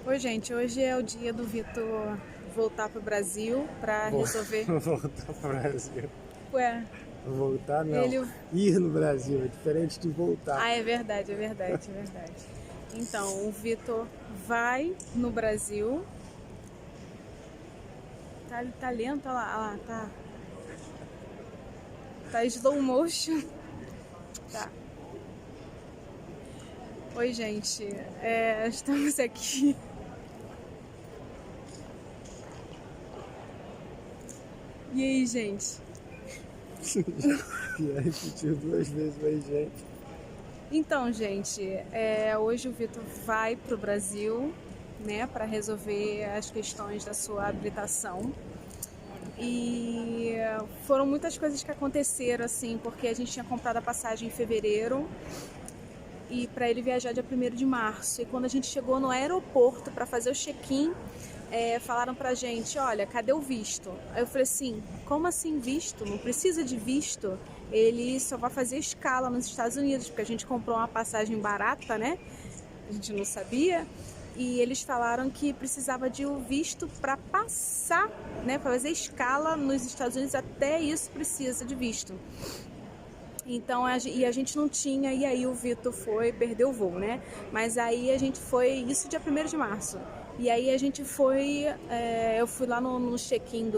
Oi, gente, hoje é o dia do Vitor voltar pro Brasil pra resolver. Voltar pro Brasil. Ué, Voltar não. ele. Ir no Brasil é diferente de voltar. Ah, é verdade, é verdade, é verdade. Então, o Vitor vai no Brasil. Tá lento, olha lá, tá. Tá slow motion. Tá. Oi, gente, estamos aqui. E aí, gente? E aí repetiu 2 vezes, mas gente. Então, gente, hoje o Vitor vai pro Brasil, né, para resolver as questões da sua habilitação. E foram muitas coisas que aconteceram, assim, porque a gente tinha comprado a passagem em fevereiro e para ele viajar dia 1º de março. E quando a gente chegou no aeroporto para fazer o check-in, falaram pra gente, olha, cadê o visto? Aí eu falei assim, como assim visto? Não precisa de visto. Ele só vai fazer escala nos Estados Unidos, porque a gente comprou uma passagem barata, né? A gente não sabia. E eles falaram que precisava de um visto para passar, né? Para fazer escala nos Estados Unidos, até isso precisa de visto. Então, a gente não tinha, e aí o Vitor foi, perdeu o voo, né? Mas aí a gente foi, isso dia 1º de março. E aí a gente foi, eu fui lá no check-in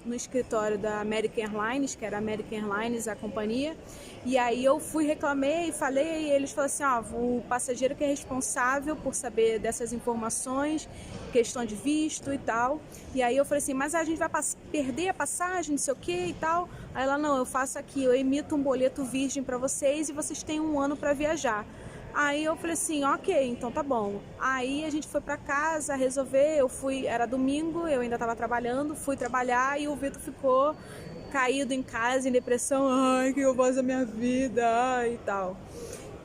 no escritório da American Airlines, que era a American Airlines, a companhia. E aí eu fui, reclamei, falei, e eles falaram assim, o passageiro que é responsável por saber dessas informações, questão de visto e tal. E aí eu falei assim, mas a gente vai perder a passagem, não sei o que e tal. Aí ela, não, eu faço aqui, eu emito um boleto virgem para vocês e vocês têm 1 ano para viajar. Aí eu falei assim, ok, então tá bom. Aí a gente foi pra casa resolver, eu fui, era domingo, eu ainda tava trabalhando, fui trabalhar e o Vitor ficou caído em casa, em depressão, ai, que eu faço da minha vida, ai, e tal.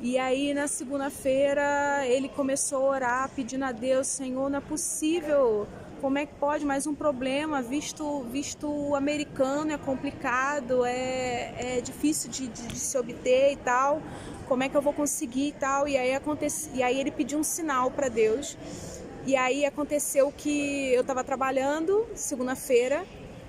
E aí na segunda-feira ele começou a orar, pedindo a Deus, Senhor, não é possível, como é que pode mais um problema, visto americano é complicado, é difícil de se obter e tal, como é que eu vou conseguir e tal, e aí ele pediu um sinal para Deus, e aí aconteceu que eu estava trabalhando segunda-feira,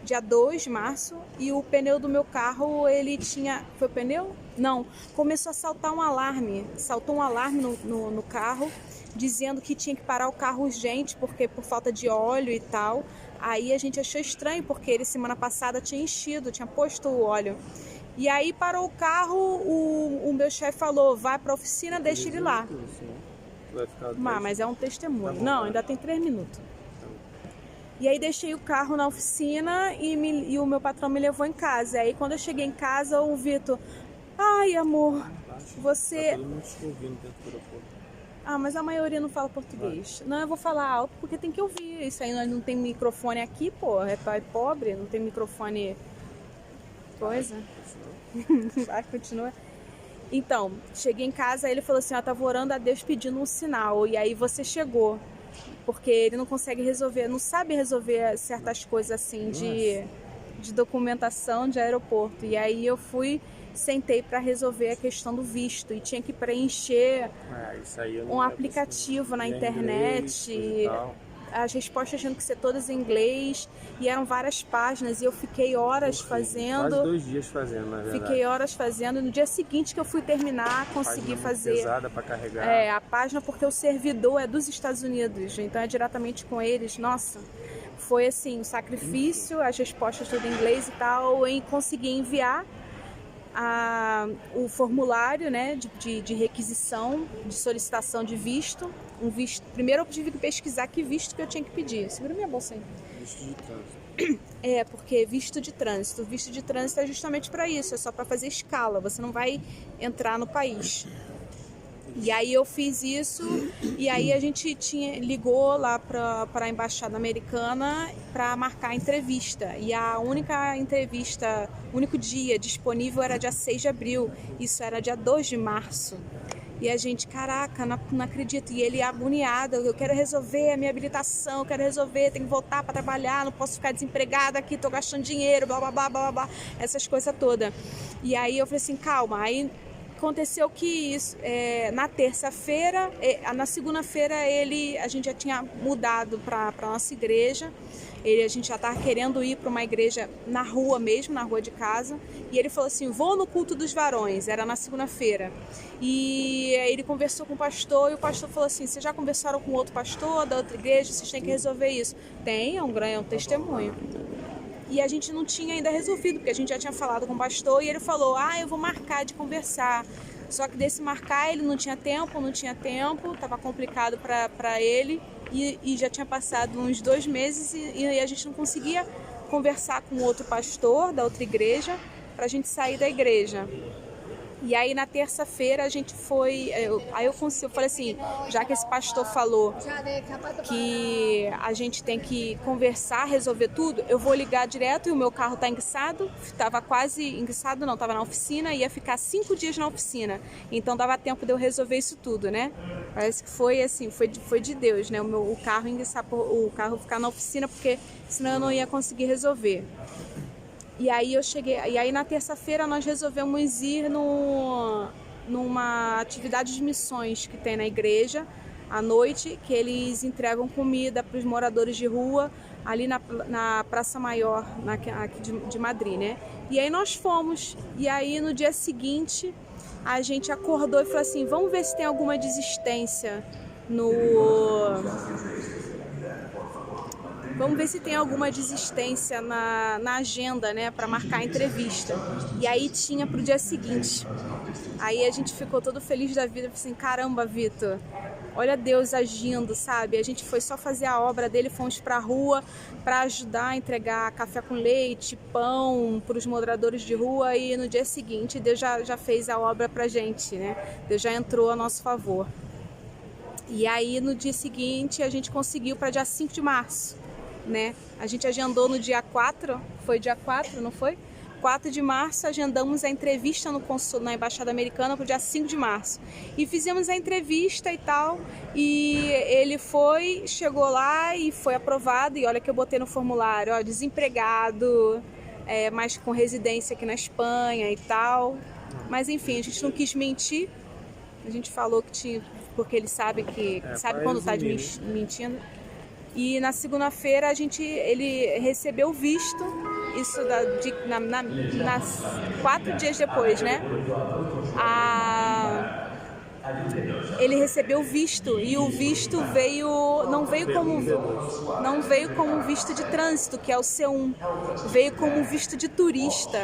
dia 2 de março, e o pneu do meu carro, ele tinha... Foi o pneu? Não. Começou a saltar um alarme. Saltou um alarme no carro, dizendo que tinha que parar o carro urgente, porque por falta de óleo e tal. Aí a gente achou estranho, porque ele semana passada tinha enchido, tinha posto o óleo. E aí parou o carro, o meu chefe falou, vai para a oficina, deixa ele lá. Mas é um testemunho. Não, ainda tem 3 minutos. E aí deixei o carro na oficina e o meu patrão me levou em casa. Aí quando eu cheguei em casa, o Vitor, ai amor, você... Tá todo mundo te ouvindo dentro do aeroporto. Ah, mas a maioria não fala português. Não, eu vou falar alto porque tem que ouvir. Isso aí não tem microfone aqui, pô. É pobre, não tem microfone... Coisa. Vai, continua. Então, cheguei em casa, aí ele falou assim, tava orando a Deus pedindo um sinal. E aí você chegou. Porque ele não consegue resolver, não sabe resolver certas coisas assim de documentação de aeroporto. E aí eu sentei para resolver a questão do visto e tinha que preencher um aplicativo na internet, as respostas tinham que ser todas em inglês e eram várias páginas e eu fiquei horas fazendo. Quase 2 dias fazendo, na verdade. Fiquei horas fazendo. No dia seguinte que eu fui terminar, consegui fazer. Pesada para carregar. A página, porque o servidor é dos Estados Unidos, então é diretamente com eles. Nossa, foi assim, um sacrifício, as respostas tudo em inglês e tal, em conseguir enviar o formulário, né, de requisição, de solicitação de visto. Um visto. Primeiro eu tive que pesquisar que visto que eu tinha que pedir. Segura minha bolsa aí. Visto de trânsito. Porque visto de trânsito. Visto de trânsito é justamente para isso, é só para fazer escala. Você não vai entrar no país. E aí eu fiz isso e aí a gente ligou lá para a embaixada americana para marcar a entrevista. E a única entrevista, o único dia disponível era dia 6 de abril. Isso era dia 2 de março. E a gente, caraca, não acredito. E ele agoniado, eu quero resolver a minha habilitação, eu quero resolver, tenho que voltar para trabalhar, não posso ficar desempregada aqui, tô gastando dinheiro, blá, blá, blá, blá, blá, essas coisas todas. E aí eu falei assim, calma. Aí aconteceu que na terça-feira, na segunda-feira a gente já tinha mudado para a nossa igreja. A gente já estava querendo ir para uma igreja na rua mesmo, na rua de casa. E ele falou assim, vou no culto dos varões, era na segunda-feira. E ele conversou com o pastor e o pastor falou assim, vocês já conversaram com outro pastor da outra igreja? Vocês têm que resolver isso. Tem, é um testemunho. E a gente não tinha ainda resolvido, porque a gente já tinha falado com o pastor e ele falou, eu vou marcar de conversar. Só que desse marcar ele não tinha tempo, estava complicado para ele e já tinha passado uns 2 meses e a gente não conseguia conversar com outro pastor da outra igreja para a gente sair da igreja. E aí na terça-feira a gente foi, eu falei assim, já que esse pastor falou que a gente tem que conversar, resolver tudo, eu vou ligar direto e o meu carro tá enguiçado, estava quase enguiçado, não, estava na oficina, ia ficar 5 dias na oficina, então dava tempo de eu resolver isso tudo, né? Parece que foi assim, foi de Deus, né? O carro enguiçar, o carro ficar na oficina, porque senão eu não ia conseguir resolver. E aí na terça-feira nós resolvemos ir numa atividade de missões que tem na igreja à noite, que eles entregam comida para os moradores de rua ali na Praça Maior aqui de Madrid, né? E aí nós fomos, e aí no dia seguinte a gente acordou e falou assim, vamos ver se tem alguma desistência Vamos ver se tem alguma desistência na agenda, né, para marcar a entrevista. E aí tinha pro dia seguinte. Aí a gente ficou todo feliz da vida, assim, caramba, Vitor, olha Deus agindo, sabe? A gente foi só fazer a obra dele, fomos pra rua para ajudar a entregar café com leite, pão para os moradores de rua e no dia seguinte Deus já fez a obra pra gente, né? Deus já entrou a nosso favor. E aí no dia seguinte a gente conseguiu para dia 5 de março. Né? A gente agendou no dia 4, foi dia 4, não foi? 4 de março agendamos a entrevista na Embaixada Americana para o dia 5 de março. E fizemos a entrevista e tal, e ele chegou lá e foi aprovado, e olha que eu botei no formulário, desempregado, mas com residência aqui na Espanha e tal. Mas enfim, a gente não quis mentir, a gente falou que tinha, porque ele sabe quando está mentindo. E na segunda-feira ele recebeu o visto, isso 4 dias depois, né? Ele recebeu o visto e o visto não veio como visto de trânsito, que é o C1, veio como visto de turista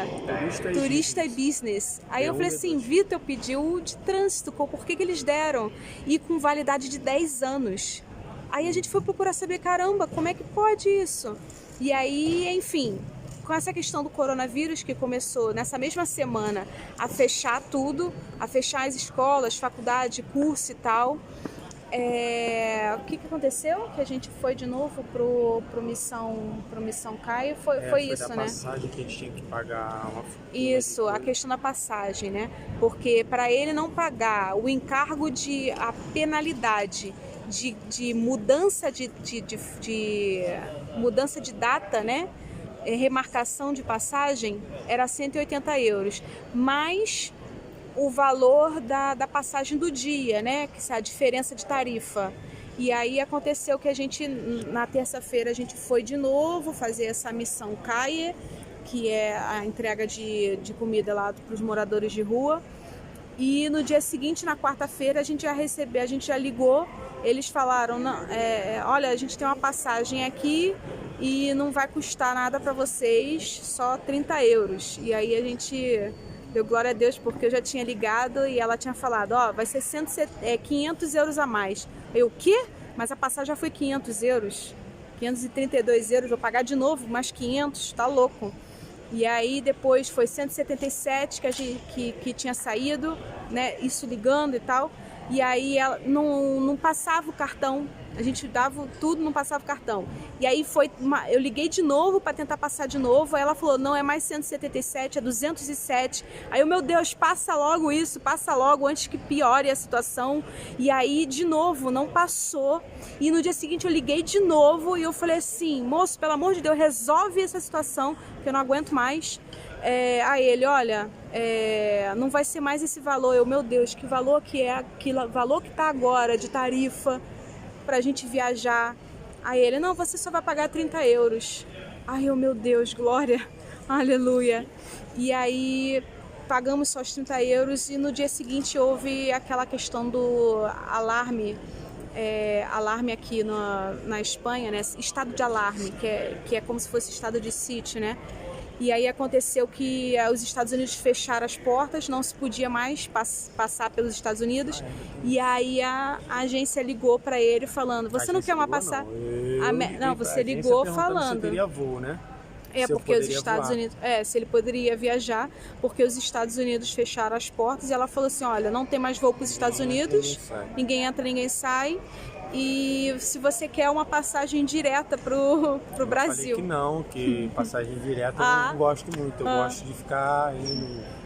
e business. Aí eu falei assim, Vitor pediu de trânsito, por que eles deram? E com validade de 10 anos. Aí a gente foi procurar saber, caramba, como é que pode isso? E aí, enfim, com essa questão do coronavírus que começou nessa mesma semana a fechar tudo, a fechar as escolas, faculdade, curso e tal, o que aconteceu? Que a gente foi de novo pro Missão Caio, foi isso, né? A passagem que a gente tinha que pagar Isso, a questão da passagem, né? Porque para ele não pagar o encargo a penalidade de mudança mudança de data, né? Remarcação de passagem era 180 euros, mais o valor da passagem do dia, né? Que é a diferença de tarifa. E aí aconteceu que na terça-feira a gente foi de novo fazer essa missão CAIE, que é a entrega de comida lá para os moradores de rua. E no dia seguinte, na quarta-feira, a gente já ligou, eles falaram, olha, a gente tem uma passagem aqui e não vai custar nada para vocês, só 30 euros. E aí a gente deu glória a Deus, porque eu já tinha ligado e ela tinha falado, vai ser 500 euros a mais. Eu, o quê? Mas a passagem já foi 500 euros, 532 euros, vou pagar de novo mais 500, tá louco. E aí depois foi 177 que tinha saído, né? Isso ligando e tal. E aí ela não passava o cartão. A gente dava tudo, não passava o cartão. E aí eu liguei de novo para tentar passar de novo. Aí ela falou, não, é mais 177, é 207. Aí eu, meu Deus, passa logo isso, passa logo antes que piore a situação. E aí, de novo, não passou. E no dia seguinte eu liguei de novo e eu falei assim, moço, pelo amor de Deus, resolve essa situação, que eu não aguento mais. Aí ele, olha, não vai ser mais esse valor. Eu, meu Deus, que valor que é, que valor que tá agora de tarifa pra gente viajar. Aí ele, não, você só vai pagar 30 euros. Ai, eu, meu Deus, glória, aleluia. E aí pagamos só os 30 euros e no dia seguinte houve aquela questão do alarme, alarme aqui na Espanha, né? Estado de alarme, que é como se fosse estado de sítio, né? E aí aconteceu que os Estados Unidos fecharam as portas, não se podia mais passar pelos Estados Unidos. E aí a agência ligou para ele falando, você não quer uma passagem? Não, você ligou falando. Se teria voo, né? Porque os Estados Unidos, se ele poderia viajar, porque os Estados Unidos fecharam as portas e ela falou assim, olha, não tem mais voo para os Estados Unidos, ninguém entra, ninguém sai. E se você quer uma passagem direta pro Brasil. Eu falei que não, que passagem direta eu não gosto muito. Eu gosto de ficar indo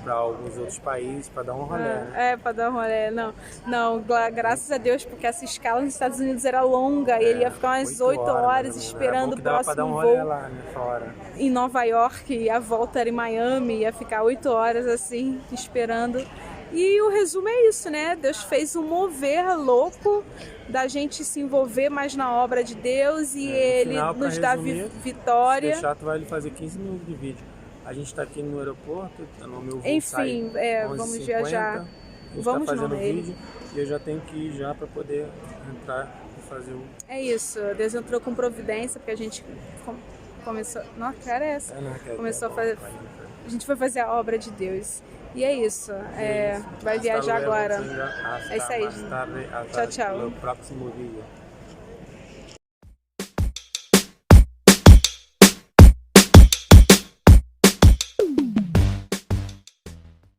para alguns outros países para dar um rolê. Né? Para dar um rolê. Não, graças a Deus, porque essa escala nos Estados Unidos era longa. E ele ia ficar umas 8 horas esperando o próximo um voo lá, né, fora. Em Nova York. E a volta era em Miami, ia ficar 8 horas assim, esperando. E o resumo é isso, né? Deus fez um mover louco da gente se envolver mais na obra de Deus e Ele final, nos dá vitória. Se deixar, tu vai fazer 15 minutos de vídeo. A gente está aqui no aeroporto, no meu voo. Enfim, vamos viajar. A gente tá fazendo vídeo e eu já tenho que ir já para poder entrar e fazer o... É isso, Deus entrou com providência, porque a gente começou... Nossa, que era essa? Começou a fazer... A gente foi fazer a obra de Deus. E é isso. Vai viajar agora. É isso aí. Tchau, tchau. No próximo vídeo.